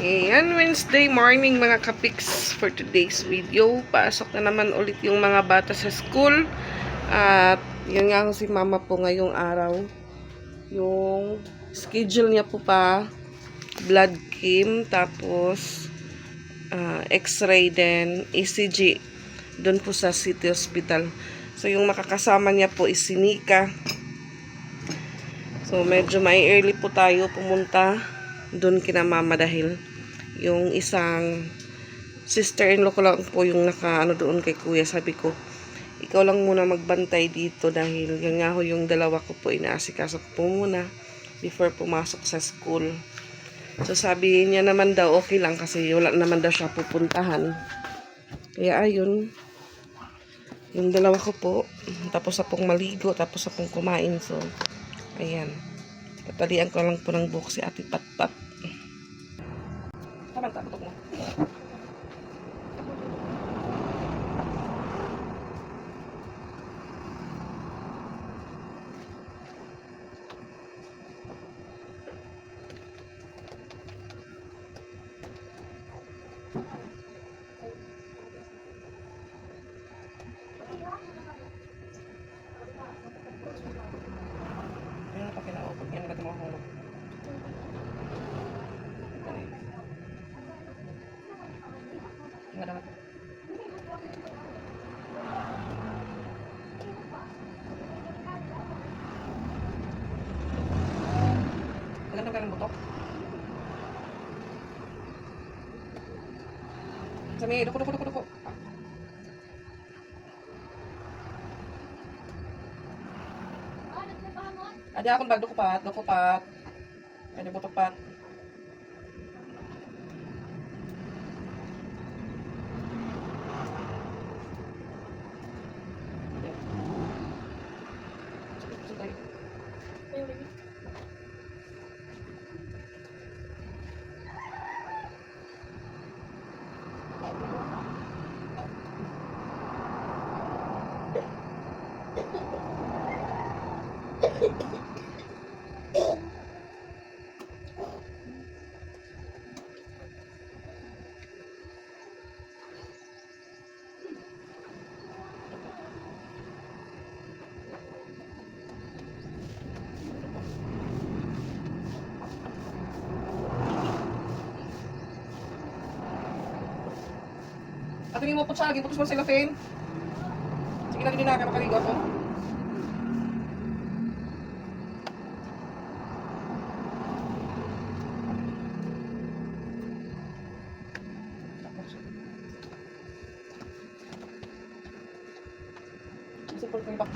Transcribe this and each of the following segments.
Ayan, Wednesday morning mga kapiks for today's video. Pasok na naman ulit yung mga bata sa school. At yun nga si mama po ngayong araw. Yung schedule niya po pa, blood chem, tapos x-ray, then ECG. Doon po sa City Hospital. So yung makakasama niya po is si Nika. So medyo may early po tayo pumunta doon kina mama dahil yung isang sister-in-law ko lang po yung naka doon kay kuya. Sabi ko, ikaw lang muna magbantay dito dahil yun nga ho yung dalawa ko po inaasikaso ko po muna before pumasok sa school. So sabi niya naman daw okay lang kasi wala naman daw siya pupuntahan. Kaya ayun, yung dalawa ko po, tapos na pong maligo, tapos na pong kumain. So ayan, tatalian ko lang po ng buhok si Ate Patpat. Tama, tapos mo. Yan na pa kinaupag. Yan na mo hulog. Maganda. Maganda ka ng butok. Sabi, duko. Ada akong bag, duko pat. Ada butok pat. At hindi mo po siya, lagi putos mo sila, Fane. Sige na din na, makaligo ako. Support ko yung back.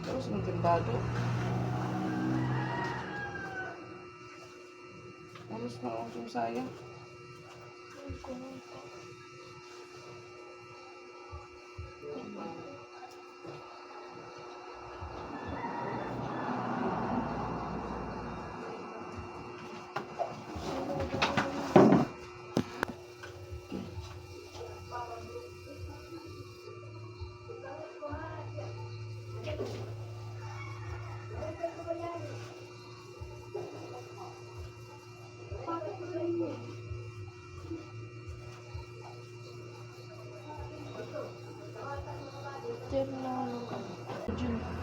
Terus mungkin badu harus langsung saya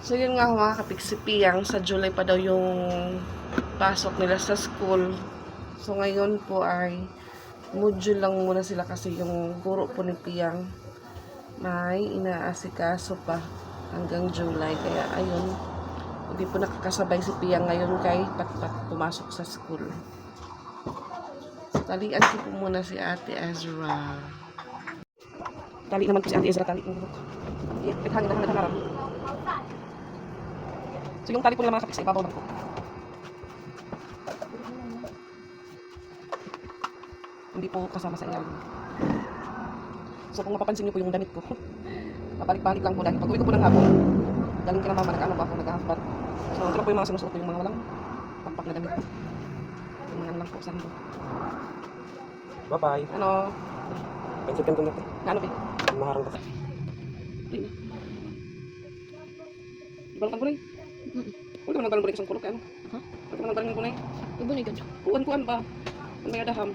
So yun nga mga kapiksipiyang, sa July pa daw yung pasok nila sa school. So ngayon po ay module lang muna sila kasi yung guro po ni Piyang may inaasikaso pa hanggang July. Kaya ayun, hindi po nakakasabay si Piyang ngayon kay Patpat pumasok sa school. Talian ko po muna si Ate Ezra. Tali naman po si Ate Ezra, tali ng buhok. Hangin na hangarap. So yung tali po nila mga kapiks, ibabaw lang po. Hindi po kasama sa ilalim. So kung mapapansin niyo po yung damit ko, papalik-balik lang po dahil pag uwi ko po ng hapon, galing kina mama, nag-ano ba ako, nag-half-bath. So ito lang po yung mga sinusuot ko, yung mga walang pakpak na damit. Yung mga ano lang po, sando. Bye-bye. Ano? Pansit kan natin. Ano ba? Maharang ka. Balkan ko na eh. Huwag ka man nagbalang isang kulok, ano? Ha? Huwag ka man nagbalang ko na eh. Iba na ganyan. Kuan ba? Ano may adaham?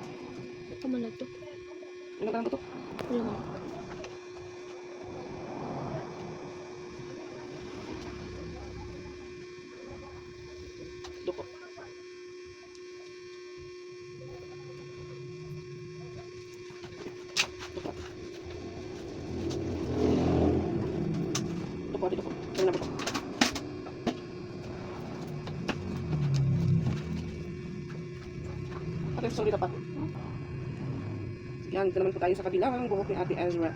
Kamalag to. Ano nagbalang ba to? Wala mo. Duko. Duko. Duko, duko. Saan na ba to? Ate, sorry dapat. Yan, dito naman po tayo sa kabilang buhok ni Ate Ezra.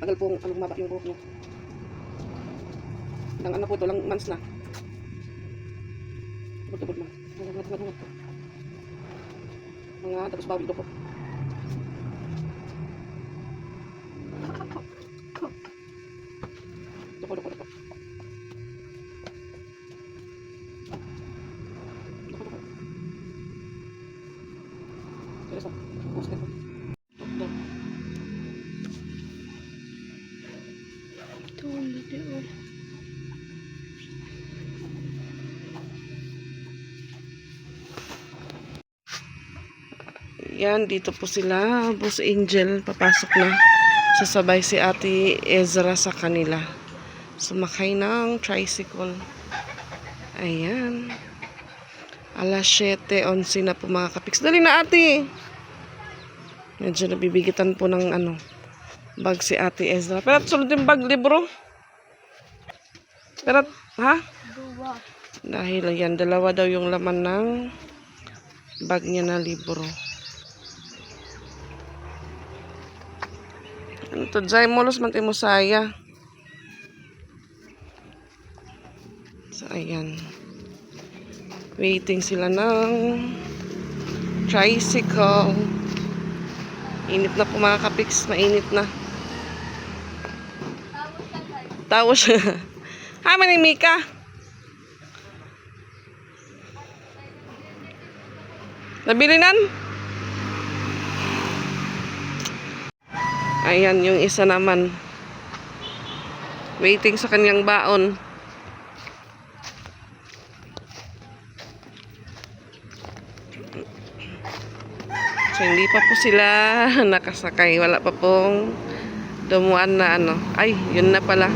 Tagal pong lumaba yung buhok niya. Ilang ano po ito, lang months na. Tubod-tubod na. Hangat. Mga tapos bawi ito po. Duko. Seryoso. Pusket po. Tok. Ito ang video. Yan, dito po sila. Boss Angel, papasok na. Sasabay si Ate Ezra sa kanila. Sumakay ng tricycle. Ayan. Alas 7:11 na po mga kapiks. Dali na ate. Medyo nabibigitan po ng bag si Ate Ezra. Pero sunod yung bag, libro. Pero, ha? Dua. Dahil yan, dalawa daw yung laman ng bag niya na libro. Ano to? Jaimolos man mo saya. So, ayan. Waiting sila ng tricycle. Init na po mga kapiks. Mainit na. Tawa siya. Ha, man ni Mika? Nabilinan? Ayan, yung isa naman. Waiting sa kanyang baon. So, hindi pa po sila nakasakay. Wala pa pong dumuan na Ay, yun na pala.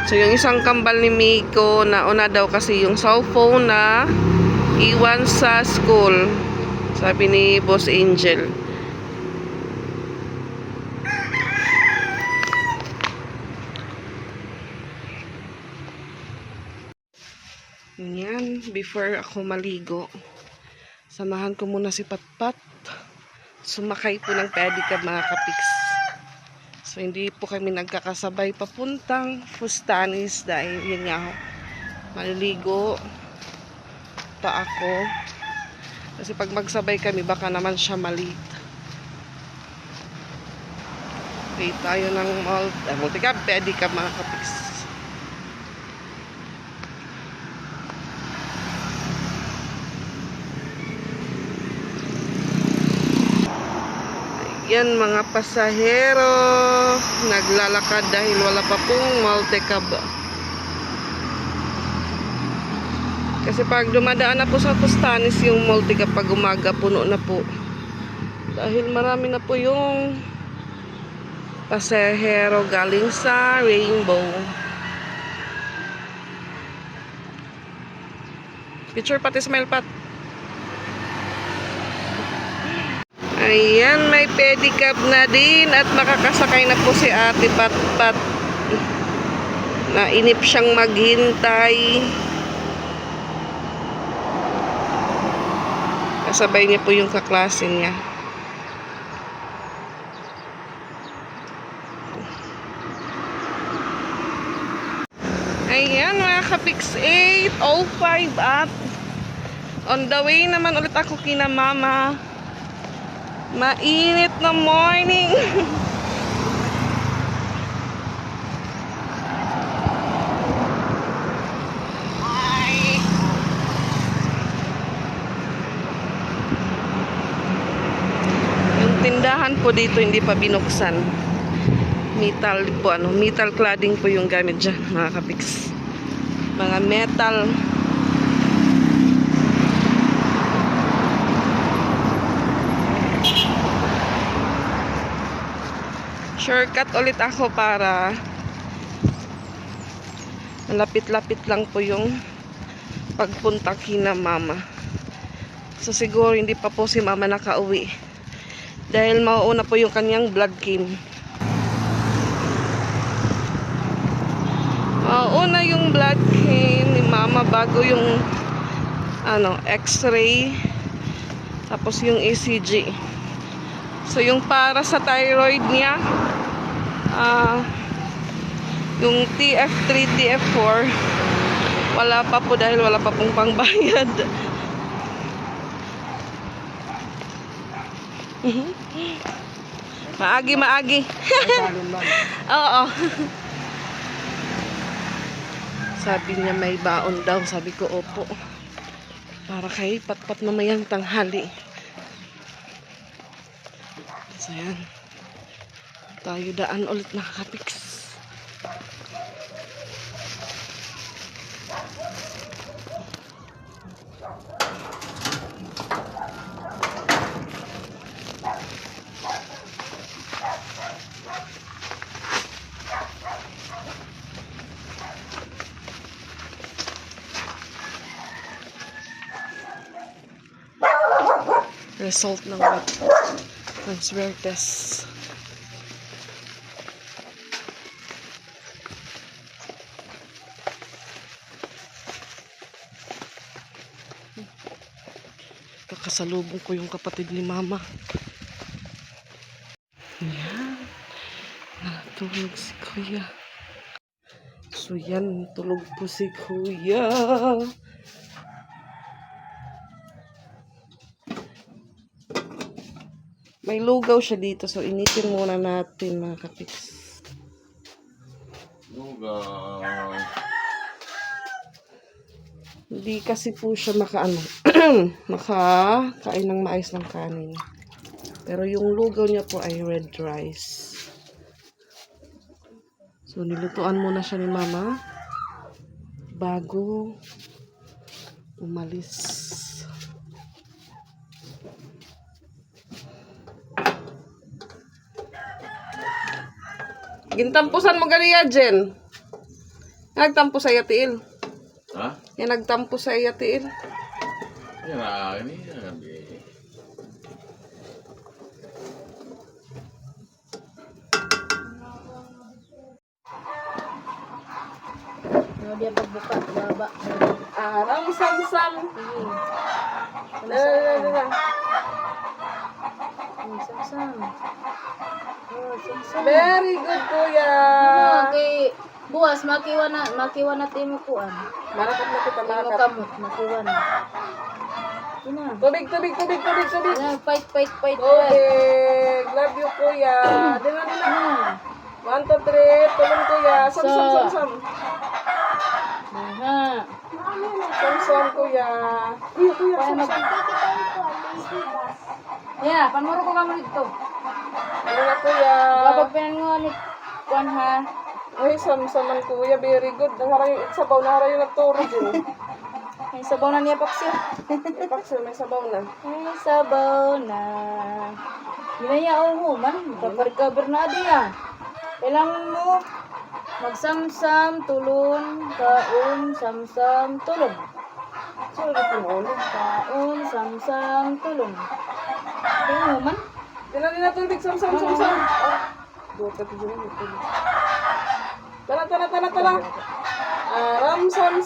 So, yung isang kambal ni Miko, nauna daw kasi yung cellphone na iwan sa school. Sabi ni Boss Angel. Yan, before ako maligo, samahan ko muna si Patpat. Sumakay po ng pedicab mga kapiks. So, hindi po kami nagkakasabay papuntang Fustanis dahil yun nga ho, maliligo pa ako. Kasi pag magsabay kami, baka naman siya malit. Wait tayo ng multicab, pedicab mga kapiks. Yan mga pasahero, naglalakad dahil wala pa pong multicab. Kasi pag dumadaan na po sa Fustanis yung multicab pag umaga, puno na po. Dahil marami na po yung pasahero galing sa Rainbow. Picture pati smile pat. Ayan, may pedicab na din at makakasakay na po si Ate Patpat. Nainip siyang maghintay. Kasabay niya po yung kaklase niya. Ayan mga ka-Pix 8:05 at on the way naman ulit ako kina mama. Mainit na morning. Yung tindahan po dito hindi pa binuksan. Metal po metal cladding po yung gamit dyan mga ka-Pix. Mga metal. Shortcut ulit ako para malapit-lapit lang po yung pagpunta kina mama. So siguro hindi pa po si mama nakauwi dahil mauuna po yung kanyang blood chem. Mauuna yung blood chem ni mama bago yung x-ray tapos yung ECG. So yung para sa thyroid niya yung TF3, TF4 wala pa po dahil wala pa pong pangbayad. Maagi. Oo. Sabi niya may baon daw. Sabi ko opo. Para kay patpat mamayang tanghali. So yan. Tayo daan ulit nakaka-Pix. Result ng transfer test. Kakasalubong ko yung kapatid ni mama. Yan. Natulog si kuya. So yan, tulog po si kuya. May lugaw siya dito. So, initin muna natin mga ka-Pix. Lugaw. Hindi kasi po siya makakain ng maayos ng kanin. Pero yung lugaw niya po ay red rice. So, nilutuan muna siya ni mama bago umalis. Gintampusan mo ganiya, Jen. Nagtampo sa Yatiil. Ha? Yan nagtampo sa Yatiil. Yan na, ini nabi. No, dia pagbuka, baba. Arang sam-sam. Dala. Sam-sam. Oh, sam-sam. Very good, kuya. Okay. Buwas, makiwan na timo kuan. Marakap na kita, Timo marakap. kamot, makiwan. Ina. Tubig. Ina, fight. Tubig. Love you, kuya. Dila. Ina. 1, 2, 3. Tulong, kuya. Sam. Aha. Sam, kuya. Kuya, Paano sam. Ya, panmuro ko kamo dito. Ano na, kuya? Kapag pinangunit kuan ha. Ay, sam-saman, kuya. Very good. Naharay, sabaw, naharay yung nagturo din. May sabaw na niya paksir. Ipaksil, may sabaw na. May sabaw na. Ginaya ako man. Paparikaber na diya. Kailangan mo magsamsam, tulon, kaon, samsam, tulon. Sorry po, ulo. Kaon, samsam, tulon. Kailangan mo man. Tinali na tubig, sam. Buat ka tubig na tubig. Tara. Aram, sam.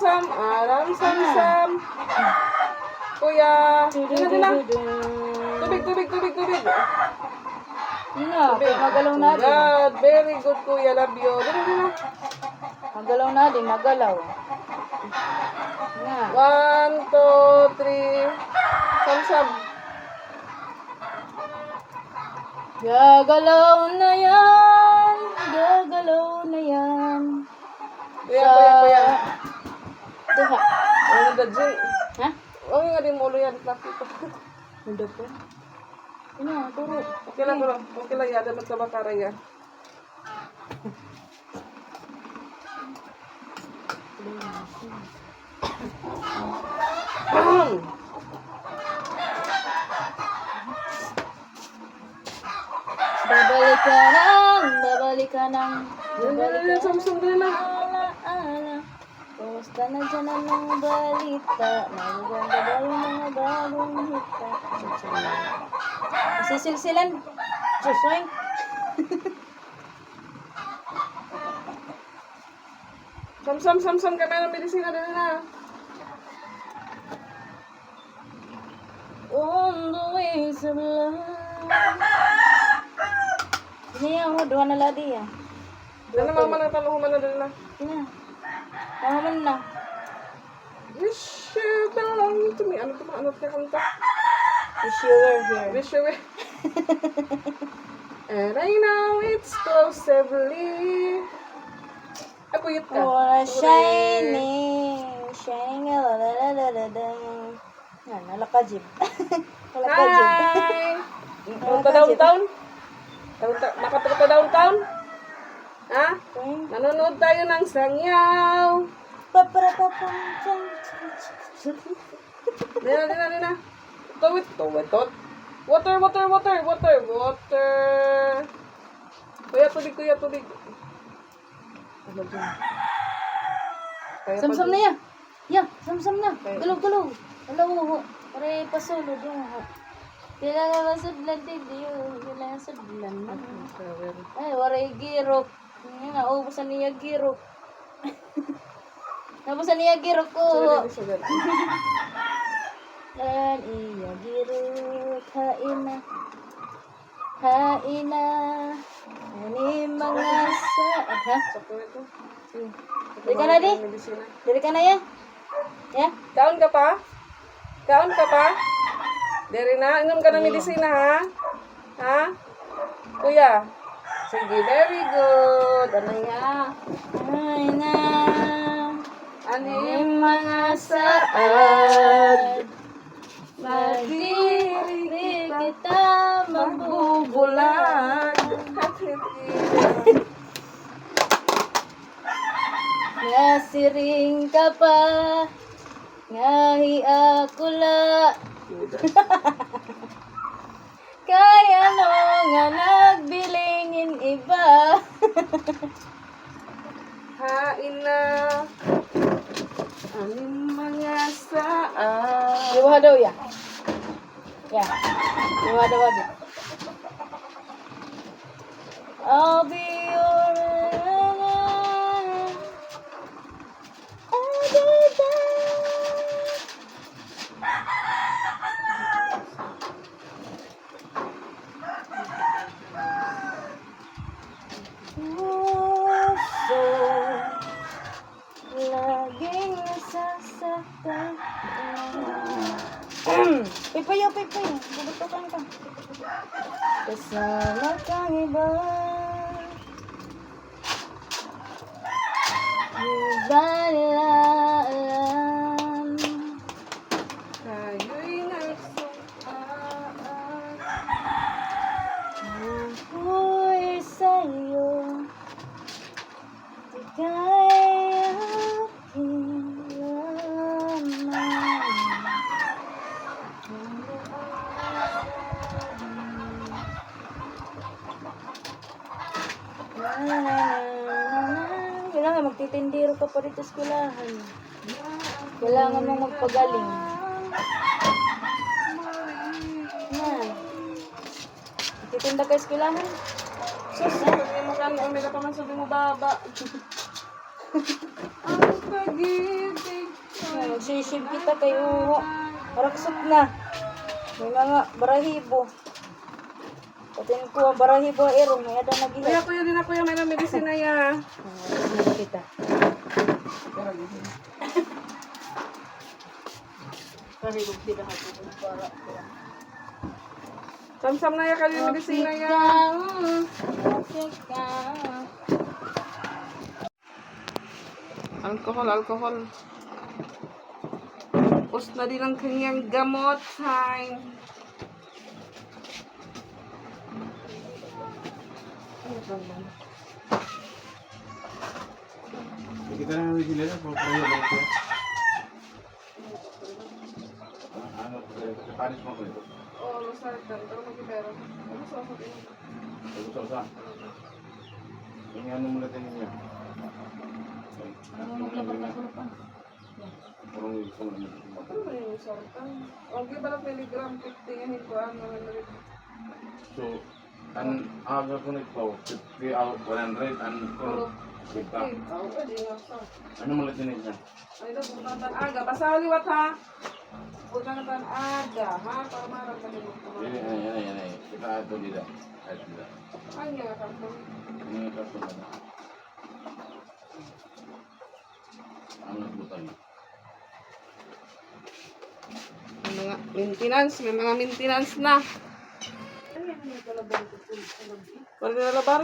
kuya. Dila, dila. Tubig. Yun na, magalaw natin. God, very good kuya. Love you. Dila. Magalaw natin, magalaw. Na. 1, 2, 3. Samsam. Gagalaw na yan. Gagalaw na yan. Kuya. Duha. Ano da, Jin? Ha? Huwag nga din mulo yan. Nakita. Hindi po. Yun na, turo. Okay lang, bro. Okay lang, yada magkabakara yan. Babalik ka ng Samsam din na. alaala. Kumusta na dyan ang mga balita? Magaganda ba yung mga bagong hita? Sisilsilan. Suswing. Samsam ka na ng medisina din na. On the wings of love. Ini yang dua na ladi ya. Dala mama na taluhuman na din na. Ini. Maman na. Wish you belong to me. Ano ka kanta? Wish you were here. Wish you were. And I know it's possibly. Ako yut ka. Oh, shining. Yan, nalakajib. Nalakajib. Hi! Punta downtown? Makapunta downtown? Ha? Nanonood tayo ng sangyaw. Dina. Tuwit. Water. Kuya, tubig. Ano dyan? Kaya Samsam na yan. Ya, samsam na. Okay. Gulog. Alaw, pare pasulod yung ho. Kailangan masudlan din yun. Kailangan sudlan. Ay, waray girok. Nga, ubusan niya girok. Nabusan niya girok ko. Dan iya girok. Haina. Ani mga sa... Ha? Dari ka na di? Dari ka na ya? Ya? Kaon ka pa? Dere na, inom ka ng medisina ha? Ha? Kuya? Sige, very good. Ano ya? Ay na. Ano mga saad? Magdirig kita Magbubulag. Nasiring ka pa. Ngahi ako la. Kaya no nga nagbilingin iba. Hain na. Aning mga saad. Iwa daw ya. Ya. Iwa daw ya. I'll be your I'll be there. Puso laging nasasaktan. Pipayo. Bubutukan ka. Kasama kang iba. Di ba nila alam? Kayo'y nagsukaan. Ako'y sa'yo. Di kaya aking laman. Kailangan magtitindiro ka pa dito sa eskwelahan. Kailangan mong magpagaling. Yan. Magtitinda ka sa eskwelahan? Sus, sabi mo ka, umila pa man sabi mo baba. Ang pag-ibig Magsisib kita kayo. Maraksot na. May mga barahibo. Patin ko ang barahibo erong. May ada Kuya, nagihap. kuya din ako yung may na medicine na ya. Sige kita. Barahibo tidak ako. Para. Samsam na ya kali yung medicine na ya. Alcohol, alcohol. Tapos na din ang kanyang gamot. Time. Kita na yung sila na, puro lang ito. Ano, panis mo ko ito. Oh, losartan. Pero magkipero. Ano sa ako din? Sa. Yung ano mo natin ninyo. Purong gusto mo naman. Ano ba yung losartan? Okay, balak milligram 50 yan ito. Ano naman So, ang aga ko nito, 50 out 100 and Puro 50. Oo, pwede nga sa. Ano mo natin ninyo? Ay, ito, puntan aga. Basta liwat ha. Puntan aga, ha? Para marang ka din. Yan. Kita ito dito. Kahit dito. Ay, nga ka. Ini yung kaso na. Ang nagbutan. May mga maintenance. May mga maintenance na. Wala na labar.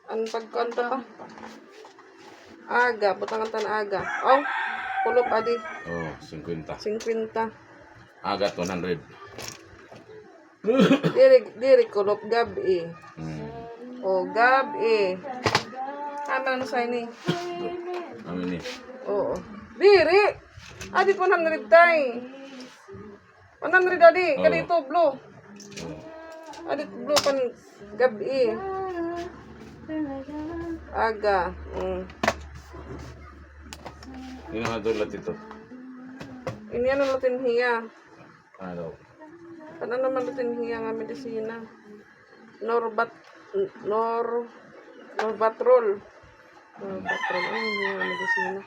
Ang pagkanta pa. Aga. Butangan tan aga. Oh, kulop adi. Oh, 50. 50. Aga 100. Diri kulop gabi. Oh, gabi. Tama na sa ini. Amin ni. Oo. Diri. Adit 100 tay. 100 adi. Oo. Kanito blue. Adit blue pan gabi. Aga. Ini nga doon ito. Ini ano latin hiya. Ano? Ano naman latin hiya nga medisina. Norbatrol. Norbatrol. Ano hiya nga medisina?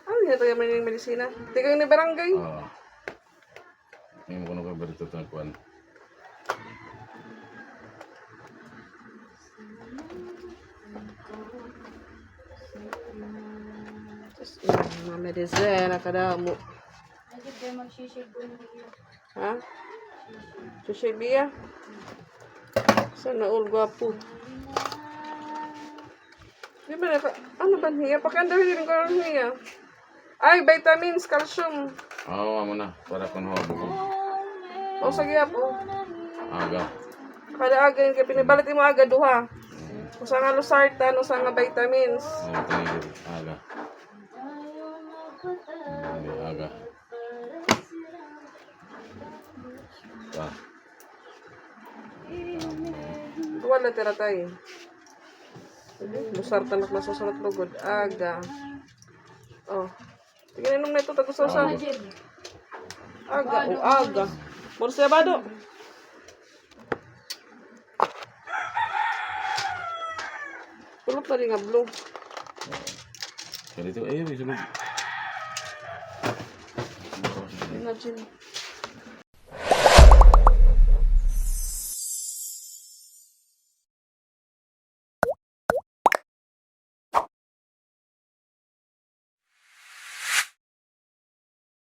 Ano hiya tayo may medisina? Tigang ni barangay. Oo. Ngayon ko na ba berito ito ng kuwan? Mga medisina kada mo. Ha? Sushibiya? Sana all gwapo. Di ba naka... Ano ba niya? Pakanda rin ko lang niya. Ay, vitamins, calcium. Oo, amo na. Para kung hawa buko. O, sige po. Aga. Kada aga yun, kaya pinibalit mo aga duha. Kung sa nga losartan, o sa nga vitamins. Oo, tingin. Aga. Hindi, aga. Pa. Wala tira tayo. Losartan at masusunod lugod. Aga. Oh. Tingnan nung neto tagusosa. Aga. O, aga. Moro siya ba do? Tulog na rin nga blue. Kaya dito, ayun, may sunod. Imagine.